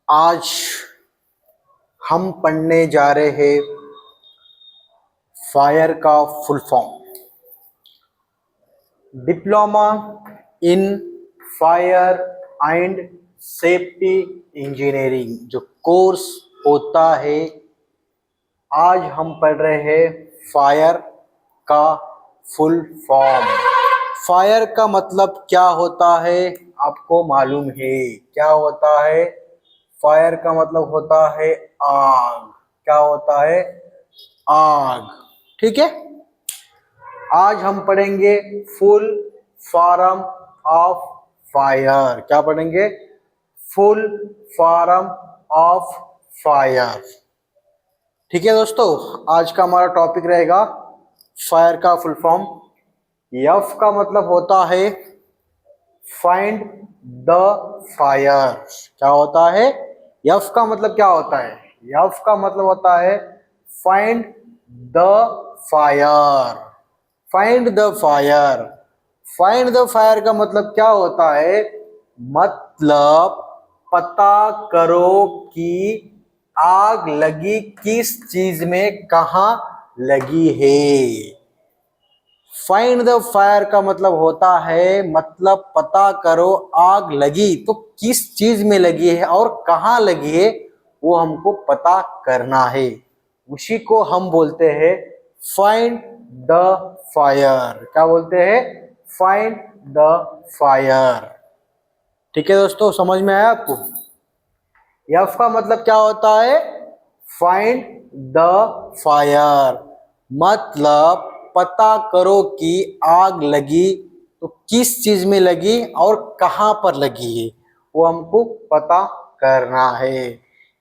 आज हम पढ़ने जा रहे हैं फायर का full form. Diploma in fire and safety engineering जो कोर्स होता है, आज हम पढ़ रहे हैं फायर का फुल फॉर्म। फायर का मतलब क्या होता है आपको मालूम है? क्या होता है? फायर का मतलब होता है आग। क्या होता है? आग। ठीक है, आज हम पढ़ेंगे फुल फॉर्म ऑफ फायर। क्या पढ़ेंगे? Full form of fire. ठीक है दोस्तों, आज का हमारा टॉपिक रहेगा फायर का फुल फॉर्म। एफ का मतलब होता है फाइंड द फायर। क्या होता है? एफ का मतलब क्या होता है? एफ का मतलब होता है find the fire. Find the fire. Find the fire का मतलब क्या होता है? मतलब पता करो कि आग लगी किस चीज में, कहां लगी है। फाइंड द फायर का मतलब होता है मतलब पता करो आग लगी तो किस चीज में लगी है और कहां लगी है, वो हमको पता करना है। उसी को हम बोलते हैं फाइंड द फायर। क्या बोलते हैं? Find the fire. ठीक है दोस्तों, समझ में आया आपको? एफ का मतलब क्या होता है? Find the fire. मतलब पता करो कि आग लगी तो किस चीज में लगी और कहां पर लगी है, वो हमको पता करना है।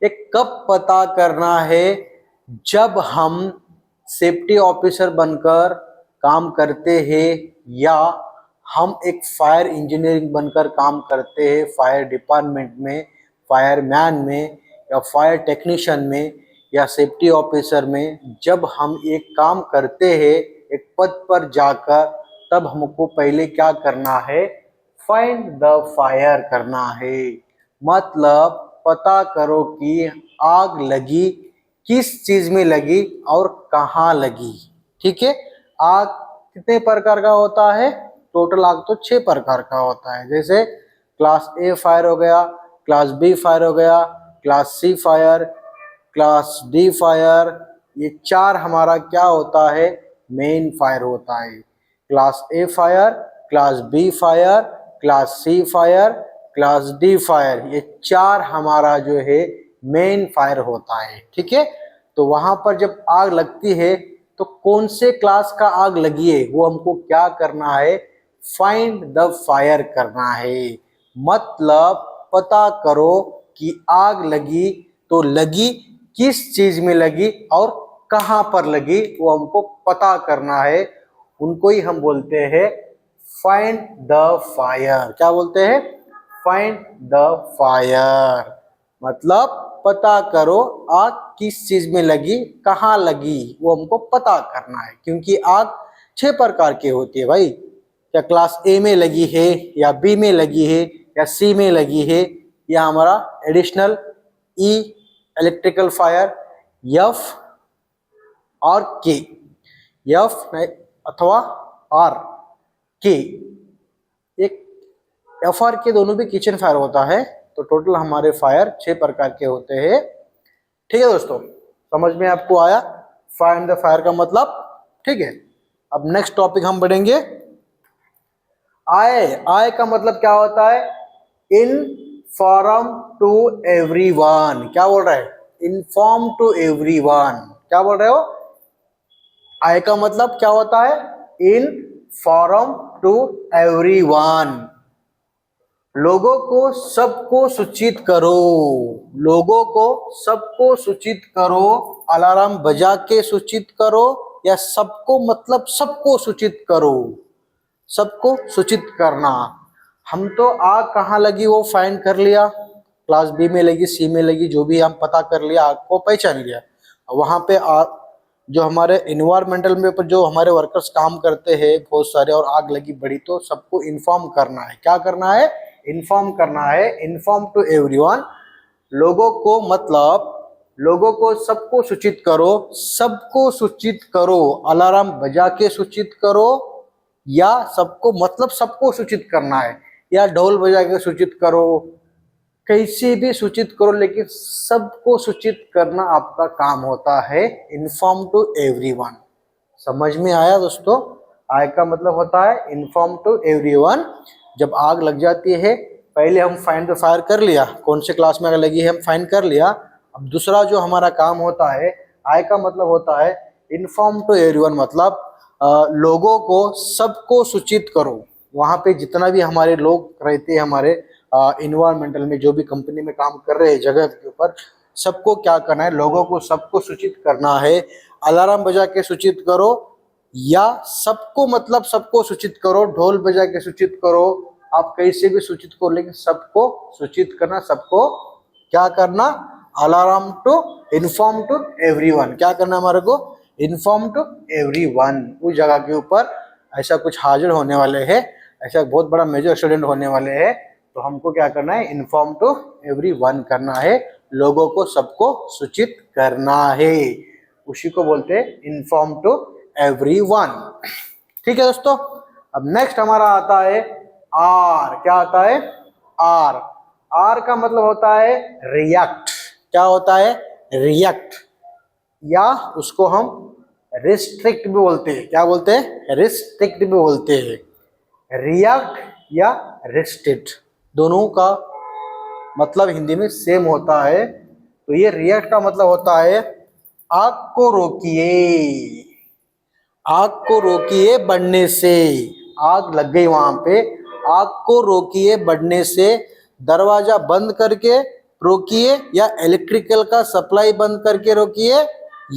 ये कब पता करना है? जब हम सेफ्टी ऑफिसर बनकर काम करते हैं या हम एक फायर इंजीनियरिंग बनकर काम करते हैं फायर डिपार्टमेंट में, फायरमैन में या फायर टेक्नीशियन में या सेफ्टी ऑफिसर में। जब हम एक काम करते हैं एक पद पर जाकर, तब हमको पहले क्या करना है? फाइंड द फायर करना है। मतलब पता करो कि आग लगी किस चीज में लगी और कहाँ लगी। ठीक है, आग कितने प्रकार का होता है? टोटल आग तो 6 प्रकार का होता है। जैसे क्लास ए फायर हो गया, क्लास बी फायर हो गया, class C fire, class D fire. ये 4 हमारा क्या होता है? मेन फायर होता है। Class A fire, class B fire, class C fire, class D fire, ये 4 हमारा जो है मेन फायर होता है। ठीक है, तो वहां पर जब आग लगती है तो कौन से क्लास का आग लगी है वो हमको क्या करना है? फाइंड द फायर करना है। मतलब पता करो कि आग लगी तो लगी किस चीज में लगी और कहां पर लगी, वो हमको पता करना है। उनको ही हम बोलते हैं फाइंड द फायर। क्या बोलते हैं? Find the fire. मतलब पता करो आग किस चीज में लगी, कहाँ लगी, वो हमको पता करना है। क्योंकि आग 6 प्रकार की होती है भाई। क्या क्लास ए में लगी है या बी में लगी है या सी में लगी है, या हमारा एडिशनल ई इलेक्ट्रिकल फायर, एफ और के। एफ अथवा आर के। एक एफ आर के दोनों भी किचन फायर होता है। तो टोटल हमारे फायर 6 प्रकार के होते हैं। ठीक है दोस्तों, समझ में आपको आया फाइंड द फायर का मतलब? ठीक है, अब नेक्स्ट टॉपिक हम बढ़ेंगे। आय। आय का मतलब क्या होता है? Inform to everyone. क्या बोल रहा है? Inform to everyone. क्या बोल रहे हो? आय का मतलब क्या होता है? Inform to everyone. लोगों को सबको सूचित करो। लोगों को सबको सूचित करो। अलार्म बजा के सूचित करो या सबको मतलब सबको सूचित करो। सबको सूचित करना। हम तो आग कहाँ लगी वो फाइंड कर लिया, क्लास बी में लगी, सी में लगी, जो भी हम पता कर लिया, आग को पहचान लिया। वहां पे जो हमारे इन्वायरमेंटल में पर जो हमारे वर्कर्स काम करते हैं बहुत सारे, और आग लगी बड़ी, तो सबको इन्फॉर्म करना है। क्या करना है? इन्फॉर्म करना है। इन्फॉर्म टू एवरीवन लोगों को मतलब लोगों को सबको सूचित करो, सबको सूचित करो, अलार्म बजा के सूचित करो, या सबको मतलब सबको सूचित करना है, या ढोल बजा के सूचित करो, कैसे भी सूचित करो, लेकिन सबको सूचित करना आपका काम होता है। Inform to everyone. समझ में आया दोस्तों? आय का मतलब होता है इन्फॉर्म टू एवरीवन। जब आग लग जाती है, पहले हम फाइंड द फायर कर लिया, कौन से क्लास में आग लगी है हम फाइंड कर लिया। अब दूसरा जो हमारा काम होता है, आय का मतलब होता है इन्फॉर्म टू एवरीवन, मतलब लोगों को सबको सूचित करो। वहाँ पे जितना भी हमारे लोग रहते हैं, हमारे इन्वायरमेंटल में जो भी कंपनी में काम कर रहे हैं जगह के ऊपर, सबको क्या करना है, लोगों को सबको सूचित करना है। अलार्म बजा के सूचित करो, या सबको मतलब सबको सूचित करो, ढोल बजा के सूचित करो, आप कैसे भी सूचित करो, लेकिन सबको सूचित करना, सबको क्या करना, alarm to inform to everyone. क्या करना हमारे को, इन्फॉर्म टू एवरीवन। उस जगह के ऊपर ऐसा कुछ हाजिर होने वाले हैं, ऐसा बहुत बड़ा मेजर एक्सीडेंट होने वाले हैं, तो हमको क्या करना है, इन्फॉर्म टू एवरीवन करना है, लोगों को सबको सूचित करना है। उसी को बोलते हैं इन्फॉर्म टू एवरीवन। ठीक है दोस्तों। अब नेक्स्ट हमारा आता है आर। क्या आता है, आर। आर का मतलब होता है रिएक्ट। क्या होता है, रिएक्ट, या उसको हम रिस्ट्रिक्ट भी बोलते हैं। क्या बोलते हैं, रिस्ट्रिक्ट भी बोलते हैं। रिएक्ट या रिस्ट्रिक्ट दोनों का मतलब हिंदी में सेम होता है। तो ये रिएक्ट का मतलब होता है आग को रोकिए, आग को रोकिए बढ़ने से। आग लग गई वहां पे, आग को रोकिए बढ़ने से, दरवाजा बंद करके रोकिए, या इलेक्ट्रिकल का सप्लाई बंद करके रोकिए,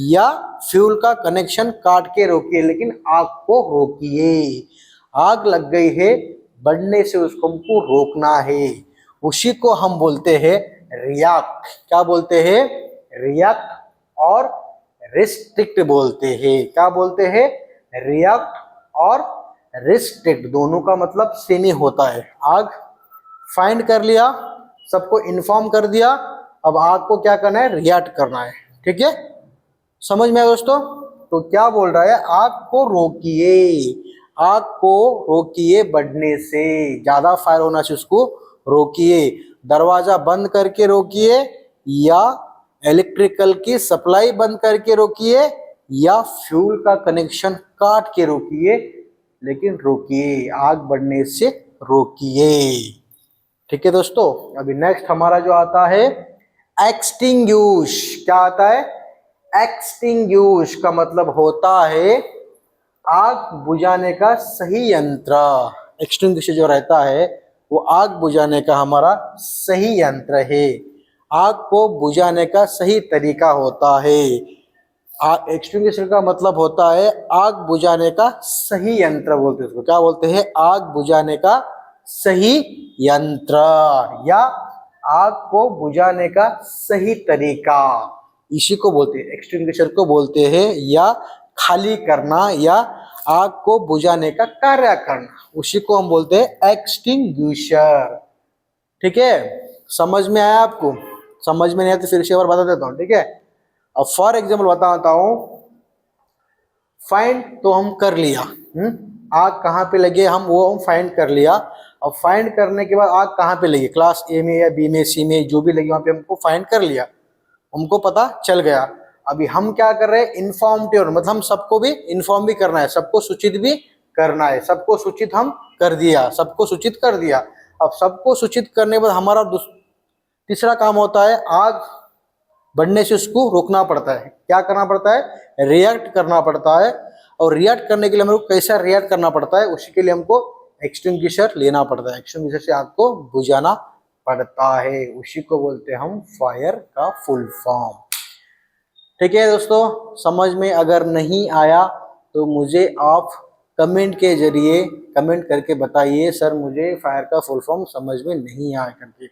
या फ्यूल का कनेक्शन काट के रोकिए, लेकिन आग को रोकिए। आग लग गई है, बढ़ने से उसको हमको रोकना है। उसी को हम बोलते हैं रिएक्ट। क्या बोलते हैं, रिएक्ट और रिस्ट्रिक्ट बोलते हैं। क्या बोलते हैं, रिएक्ट और रिस्ट्रिक्ट दोनों का मतलब सेम ही होता है। आग फाइंड कर लिया, सबको इन्फॉर्म कर दिया, अब आग को क्या करना है, रिएक्ट करना है। ठीक है, समझ में आया दोस्तों? तो क्या बोल रहा है, आग को रोकिए, आग को रोकिए बढ़ने से, ज्यादा फायर होना से उसको रोकिए, दरवाजा बंद करके रोकिए, या इलेक्ट्रिकल की सप्लाई बंद करके रोकिए, या फ्यूल का कनेक्शन काट के रोकिए, लेकिन रोकिए, आग बढ़ने से रोकिए। ठीक है दोस्तों। अभी नेक्स्ट हमारा जो आता है एक्सटिंग्विश। क्या आता है, एक्सटिंग्विश का मतलब होता है आग बुझाने का सही यंत्र। एक्सटिंग्विशर जो रहता है वो आग बुझाने का हमारा सही यंत्र है, आग को बुझाने का सही तरीका होता है। एक्सटिंग्विशर का मतलब होता है आग बुझाने का सही यंत्र बोलते हैं उसको। क्या बोलते हैं, आग बुझाने का सही यंत्र, या आग को बुझाने का सही तरीका, इसी को बोलते हैं, एक्सटिंग्विशर को बोलते हैं, या खाली करना, या आग को बुझाने का कार्य करना, उसी को हम बोलते हैं एक्सटिंग्विशर। ठीक है, समझ में आया आपको? समझ में नहीं आया तो फिर से और बता देता हूँ। ठीक है, अब फॉर एग्जाम्पल बताता हूँ। फाइंड तो हम कर लिया, आग कहाँ पे लगी हम वो हम फाइंड कर लिया। अब फाइंड करने के बाद आग कहाँ पे लगी, क्लास ए में या बी में सी में जो भी लगी वहां पे हमको फाइंड कर लिया, हमको पता चल गया। अभी हम क्या कर रहे हैं, इन्फॉर्म टू, मतलब हम सबको भी इन्फॉर्म भी करना है, सबको सूचित भी करना है। सबको सूचित हम कर दिया, सबको सूचित कर दिया। अब सबको सूचित करने के बाद हमारा तीसरा काम होता है आग बढ़ने से उसको रोकना पड़ता है। क्या करना पड़ता है, रिएक्ट करना पड़ता है। और रिएक्ट करने के लिए हमको कैसा रिएक्ट करना पड़ता है, उसी के लिए हमको एक्सटिंग्विशर लेना पड़ता है। एक्सटिंग्विशर से आग को बुझाना पड़ता है, उसी को बोलते हैं हम फायर का फुल फॉर्म। ठीक है दोस्तों, समझ में अगर नहीं आया तो मुझे आप कमेंट के जरिए कमेंट करके बताइए, सर मुझे फायर का फुल फॉर्म समझ में नहीं आया करके।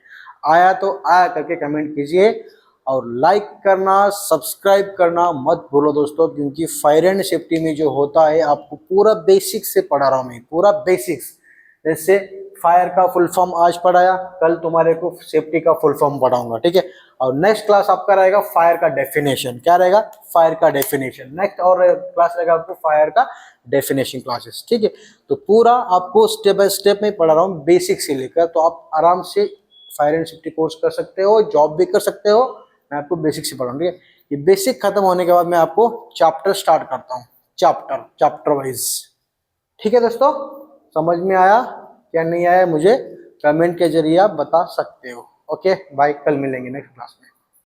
आया तो आया करके कमेंट कीजिए, और लाइक करना सब्सक्राइब करना मत भूलो दोस्तों, क्योंकि फायर एंड सेफ्टी में जो होता है आपको पूरा बेसिक्स से पढ़ा रहा हूँ मैं, पूरा बेसिक्स। जैसे फायर का फुल फॉर्म आज पढ़ाया, कल तुम्हारे को सेफ्टी का फुल फॉर्म पढ़ाऊंगा, ठीक है। और नेक्स्ट क्लास आपका रहेगा फायर का डेफिनेशन। क्या रहेगा? फायर का डेफिनेशन। नेक्स्ट और क्लास रहेगा आपको फायर का डेफिनेशन क्लासेस, ठीक है। तो पूरा आपको स्टेप बाय स्टेप में पढ़ा रहा हूँ, बेसिक से लेकर, तो आप आराम से फायर एंड सेफ्टी कोर्स कर सकते हो, जॉब भी कर सकते हो। मैं आपको बेसिक से पढ़ाऊँ, ठीक है। ये बेसिक खत्म होने के बाद मैं आपको चैप्टर स्टार्ट करता हूँ, चैप्टर वाइज, ठीक है दोस्तों। समझ में आया क्या नहीं आया मुझे कमेंट के जरिए आप बता सकते हो। ओके बाय, कल मिलेंगे नेक्स्ट क्लास में।